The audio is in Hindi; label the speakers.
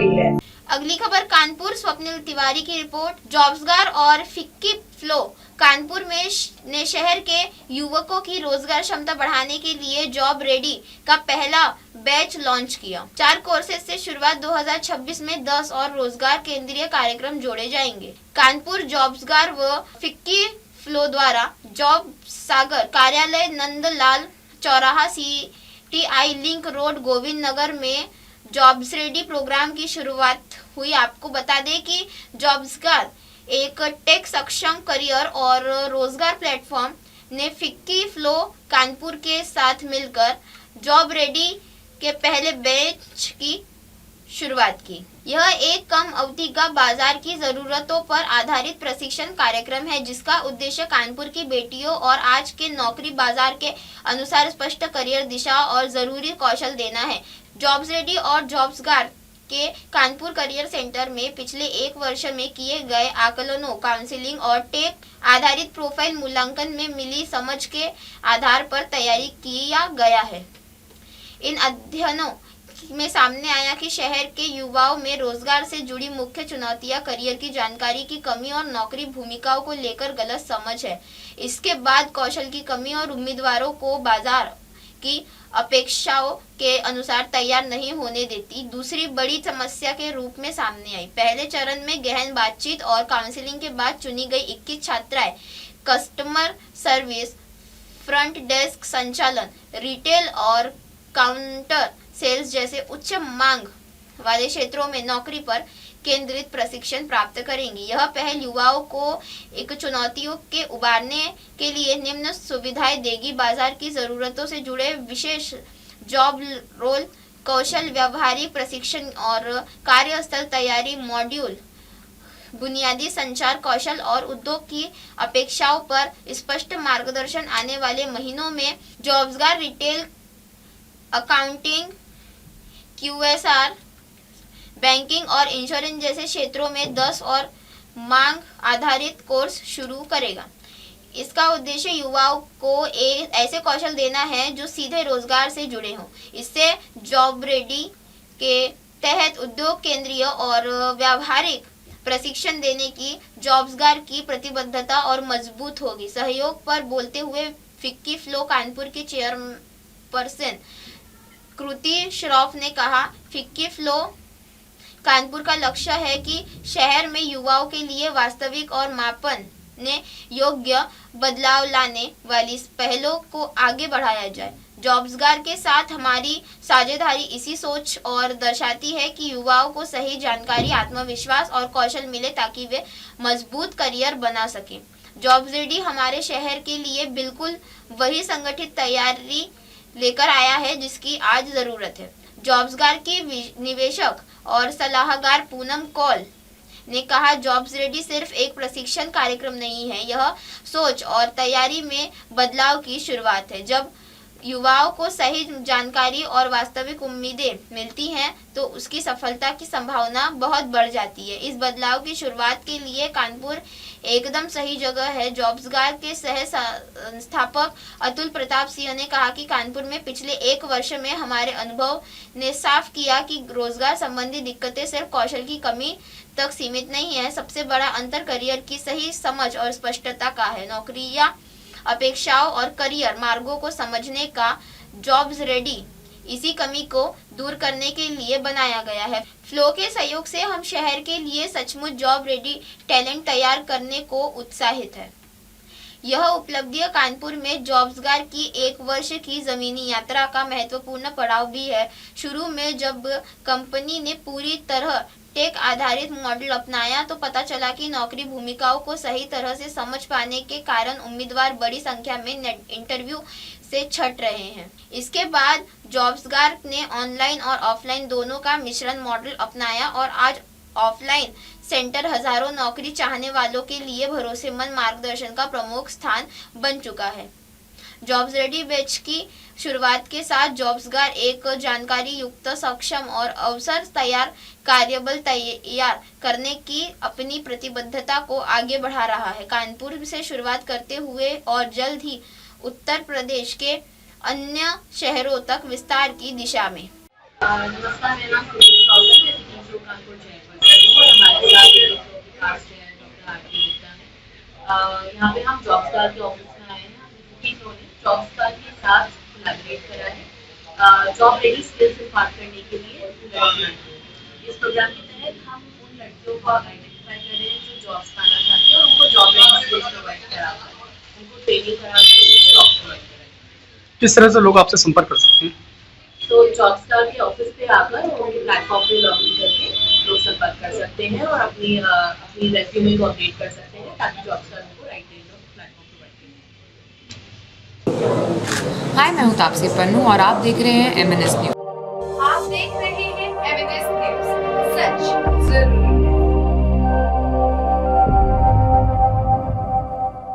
Speaker 1: गई है।
Speaker 2: अगली खबर कानपुर, स्वप्निल तिवारी की रिपोर्ट। जॉब्सगार और फिक्की फ्लो कानपुर में ने शहर के युवकों की रोजगार क्षमता बढ़ाने के लिए जॉब रेडी का पहला बैच लॉन्च किया। 4 कोर्सेज से शुरुआत 2026 में 10 और रोजगार केंद्रीय कार्यक्रम जोड़े जाएंगे। कानपुर जॉब्सगार व फिक्की फ्लो द्वारा जॉब सागर कार्यालय नंदलाल चौराहा CTI link road Govind Nagar में जॉब्स रेडी प्रोग्राम की शुरुआत हुई। आपको बता दें कि जॉब्सगार एक टेक सक्षम करियर और रोजगार प्लेटफॉर्म ने फिक्की फ्लो कानपुर के साथ मिलकर जॉब रेडी के पहले बैच की शुरुआत की। यह एक कम अवधि का बाजार की जरूरतों पर आधारित प्रशिक्षण कार्यक्रम है, जिसका उद्देश्य कानपुर की बेटियों और आज के नौकरी बाजार के अनुसार स्पष्ट करियर दिशा और जरूरी कौशल देना है। जॉब्स रेडी और जॉब्सगार के कानपुर करियर सेंटर में पिछले 1 वर्ष में किए गए आकलनों, काउंसलिंग और टेक आधारित प्रोफाइल मूल्यांकन में मिली समझ के आधार पर तैयारी किया गया है। इन अध्ययनों में सामने आया कि शहर के युवाओं में रोजगार से जुड़ी मुख्य चुनौतियां करियर की जानकारी की कमी और नौकरी भूमिकाओं को लेकर गलत समझ है। इसके बाद कौशल की कमी और उम्मीदवारों को बाजार की अपेक्षाओं के अनुसार तैयार नहीं होने देती दूसरी बड़ी समस्या के रूप में सामने आई। पहले चरण में गहन बातचीत और काउंसलिंग के बाद चुनी गई 21 छात्राएं कस्टमर सर्विस, फ्रंट डेस्क संचालन, रिटेल और काउंटर सेल्स जैसे उच्च मांग वाले क्षेत्रों में नौकरी पर केंद्रित प्रशिक्षण प्राप्त करेंगी। यह पहल युवाओं को एक चुनौतियों के उबारने के लिए निम्न सुविधाएं देगी। बाजार की जरूरतों से जुड़े विशेष जॉब रोल, कौशल, व्यवहारिक प्रशिक्षण और कार्यस्थल तैयारी मॉड्यूल, बुनियादी संचार कौशल और उद्योग की अपेक्षाओं पर स्पष्ट मार्गदर्शन आने वाले महीनों में जॉब्सगार रिटेल, अकाउंटिंग, QSR, बैंकिंग और इंश्योरेंस जैसे क्षेत्रों में 10 और मांग आधारित कोर्स शुरू करेगा। इसका उद्देश्य युवाओं को ऐसे कौशल देना है जो सीधे रोजगार से जुड़े हों। इससे जॉब रेडी के तहत उद्योग केंद्रीय और व्यावहारिक प्रशिक्षण देने की जॉब्सगार की प्रतिबद्धता और मजबूत होगी। सहयोग पर बोलते हुए फिक्की फ्लो कानपुर की चेयरपर्सन कृति श्रॉफ ने कहा, फिक्की फ्लो कानपुर का लक्ष्य है कि शहर में युवाओं के लिए वास्तविक और मापन ने योग्य बदलाव लाने वाली पहलों को आगे बढ़ाया जाए। जॉब्सगार के साथ हमारी साझेदारी इसी सोच और दर्शाती है कि युवाओं को सही जानकारी, आत्मविश्वास और कौशल मिले ताकि वे मजबूत करियर बना सकें। जॉब्स रेडी हमारे शहर के लिए बिल्कुल वही संगठित तैयारी लेकर आया है जिसकी आज जरूरत है। जॉब्सगार की निवेशक और सलाहकार पूनम कौल ने कहा, जॉब्स रेडी सिर्फ एक प्रशिक्षण कार्यक्रम नहीं है, यह सोच और तैयारी में बदलाव की शुरुआत है। जब युवाओं को सही जानकारी और वास्तविक उम्मीदें मिलती हैं तो उसकी सफलता की संभावना बहुत बढ़ जाती है। इस बदलाव की शुरुआत के लिए कानपुर एकदम सही जगह है। जॉब्सगार के सह संस्थापक अतुल प्रताप सिंह ने कहा कि कानपुर में पिछले 1 वर्ष में हमारे अनुभव ने साफ किया कि रोजगार संबंधी दिक्कतें सिर्फ कौशल की कमी तक सीमित नहीं है। सबसे बड़ा अंतर करियर की सही समझ और स्पष्टता का है। नौकरियां, अपेक्षाओं और करियर मार्गों को समझने का जॉब्स रेडी इसी कमी को दूर करने के लिए बनाया गया है। फ्लो के सहयोग से हम शहर के लिए सचमुच जॉब रेडी टैलेंट तैयार करने को उत्साहित है। यह उपलब्धि कानपुर में जॉब्सगार की 1 वर्ष की जमीनी यात्रा का महत्वपूर्ण पड़ाव भी है। शुरू में जब कंपनी ने पूरी तरह टेक आधारित मॉडल अपनाया तो पता चला कि नौकरी भूमिकाओं को सही तरह से समझ पाने के कारण उम्मीदवार बड़ी संख्या में इंटरव्यू से छट रहे हैं। इसके बाद जॉब्सगार ने ऑनलाइन और ऑफलाइन दोनों का मिश्रण मॉडल अपनाया और आज ऑफलाइन सेंटर हजारों नौकरी चाहने वालों के लिए भरोसेमंद मार्गदर्शन का प्रमुख स्थान बन चुका है। जॉब्स रेडी बैच की शुरुआत के साथ जॉब्सगार एक जानकारी युक्त, सक्षम और अवसर तैयार कार्यबल तैयार करने की अपनी प्रतिबद्धता को आगे बढ़ा रहा है। कानपुर से शुरुआत करते हुए और जल्द ही उत्तर प्रदेश के अन्य शहरों तक विस्तार की दिशा में।
Speaker 1: नमस्कार, मेरा नाम यहाँ पे हम जॉब्सगार के ऑफिस में आए हैं। इन्होंने जॉब्सगार के साथ कोलैबोरेट करा है जॉब रेडी स्किल्स इम्पार्ट करने के लिए लड़कियों को। इस प्रोग्राम के तहत हम उन लड़कियों को आइडेंटिफाई कर रहे हैं जो जॉब्स पाना चाहते हैं और उनको जॉब रेडी स्किल्स प्रोवाइड करा कर उनको ट्रेनिंग करा कर उनको जॉब प्रोवाइड कराएंगे।
Speaker 3: किस तरह से लोग आपसे संपर्क कर सकते हैं?
Speaker 1: तो जॉब्सटार के ऑफिस पे आकर उनके प्लेटफॉर्म पे लॉगिन करके लोग संपर्क कर सकते हैं और अपनी रेज्यूमे को अपडेट कर सकते हैं ताकि जॉब्सटार उनको right range of platform provide करें।
Speaker 4: हाय, मैं हूँ तापसी पन्नू और आप देख रहे हैं MNS न्यूज।
Speaker 5: आप देख रहे हैं MNS न्यूज, सच